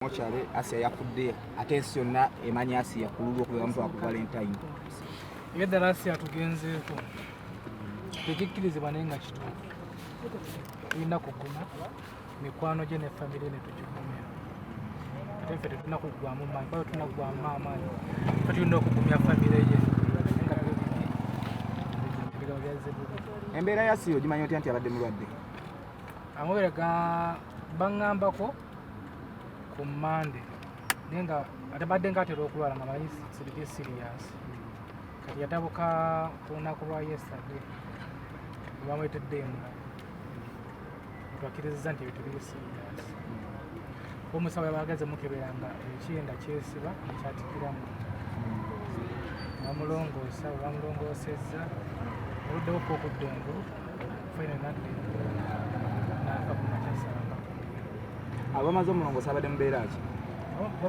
Mochale Asia yakudde attention na emanyi Asia kululwa ku bantu aku Valentine. Yedda Asia tugenzeeko. Tekikkirize banenga kitu. Tulina kuguma mikwano gye ne family ne tugigumya. Ate ffe tulina kugwamu maanyi, bado tulina kugwamu amaanyi. Tulina okugumya family ye. Embeera ya Asia ogimanyi otya nti abadde mulwadde? Amubere bangambako ku Monday nenga atabadde ngatera okulwala nga bayi serious kati yatabuka kunaku lwa yesterday bamweteddeemu twakkiriza nti ebitubiri serious omusawo yabagaze mukeberanga ekiyenda kyesiba ekyatikiramu bamulongoosa bamulongoosezza oluddewo okudda engulu fine nadde nafa ku makyasanga abamaze omulongoosa abadde mubeera ki?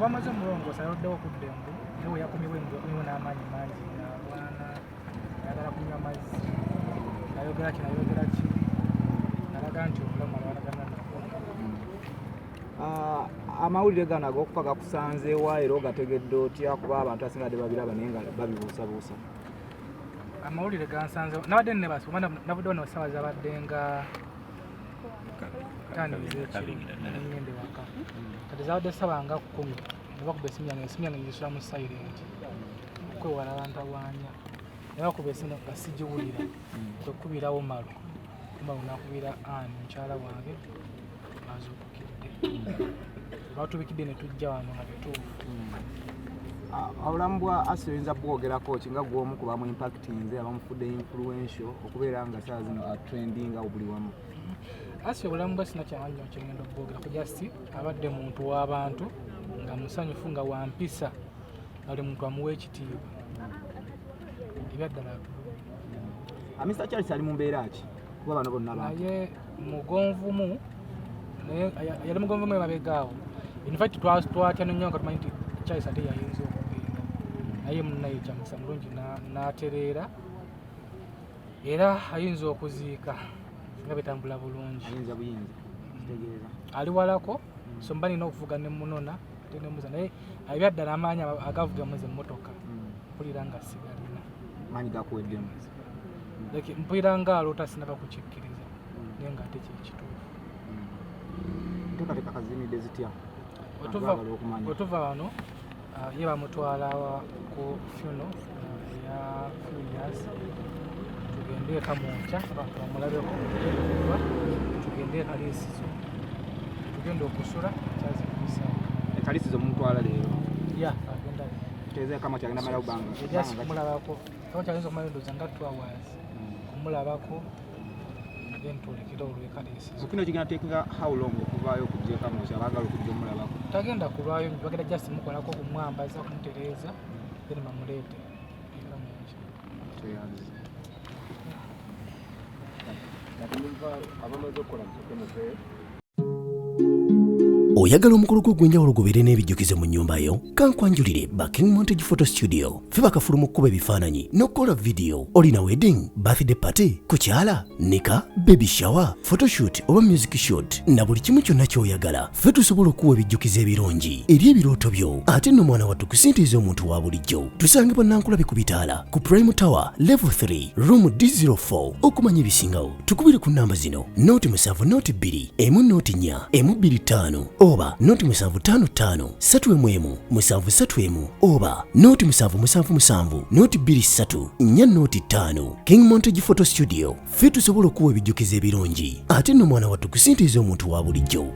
Bamaze omulongoosa yaluddewo okudda engulu naye we yakumibwa engulu n'amaanyi mangi n'alwana ayagala kunywa amazzi nayogera ki nalaga nti obulamu alwalagana nako. Amawulire gano ag'okufa gakusanzeewa era ogategedde otya kuba abantu asinga badde babiraba naye nga babibuusabuusa? Amawulire gansanzeewo nabadde nnebasa kuba nabudde wano essaawa zabadde nga ngende waka kati zabadde ssaawa nga 10 nebakuba esimu yange ngisula mu silent okwewala bantawanya nebakuba esimu nga sigiwulira kwekubirawo malo nakubira ani mukyala wange azuukukidde batubikidde ne tujja wano nga tetuufu. Obulamu bwa Asia oyinza bwogerako ki nga gw'omu ku bamu impactinze abamufudde influential okubeera nga saa zino trendinga buli wamu? Asia obulamu bwe sina kyamanyi kyengenda okubwogera kujasti abadde muntu w'abantu nga musanyufu nga wampisa ali muntu amuwa ekitiibwa ebyaddala Mr. Charles ali mu mbeera ki kuba bano bonna abantu naye mugonvumu naye yali mugonvumu emabegaawo infact twatya nnyo nga tumanyi nti Charles ate yayinza okugenda naye munnaye kyamusa mulungi n'atereera era ayinza okuziika nga bitambula bulungi. Ayinza buyinza kitegeeza ali walako so mba nina okuvuga ne munona tenemuza naye ebyaddala amaanyi agavuga muze emmotoka mpulira nga sigalina maanyi gakuweddemu mpulira nga aloota sinaba kukikkiriza naye nga ate kyekituufu. Enteekateeka kazimidde zitya? Wetuva wano ye bamutwala ku funo ya Furious tugende eka munkya abantu bamulabeko tugende ekaliisizo tugenda okusula kyazikubisa ekaliisizo mumutwala leero agenda kitegeeza kama kyagenda mala kubanga ejasi kumulabako kama kyagenda okumala endooza nga 2 hours kumulabako entulekera olwekaliisizo kino kigenda tekinga how long okuvaayo okujja eka munkya abaagala okujja omulabako? Tagenda kulwayo bagenda just mukolako kumwambaza kumutereeza then bamuleete eka munkya. Oyagala omukolo gw'enjawulo gubeere n'ebijjukize mu nnyumba yo? Kankwanjulire ba King Montage Photo Studio. Ffe bakafulu mu kkuba ebifaananyi n'okukola video. Olina wedding, birthday party, kukyala, nika, baby shower, photoshoot oba music shoot na buli kimu kyonna ky'oyagala. Ffe tusobola okuwa ebijjukize ebirungi eri ebirooto byo. Ate nno mwana wattu kusintiiza omuntu wa bulijjo. Tusange Bannankulabi ku Bitaala ku Prime Tower Level 3 Room D04. Okumanya ebisingawo tukubire ku nnamba zino: 07 2 1 4 1 oba 0755 3 731 oba 0777 23 4 King Montage Photo Studio. Ffe tusobola okuwa ebijjukize ebirungi ate nno mwana wattu kusintiiza omuntu wa bulijjo.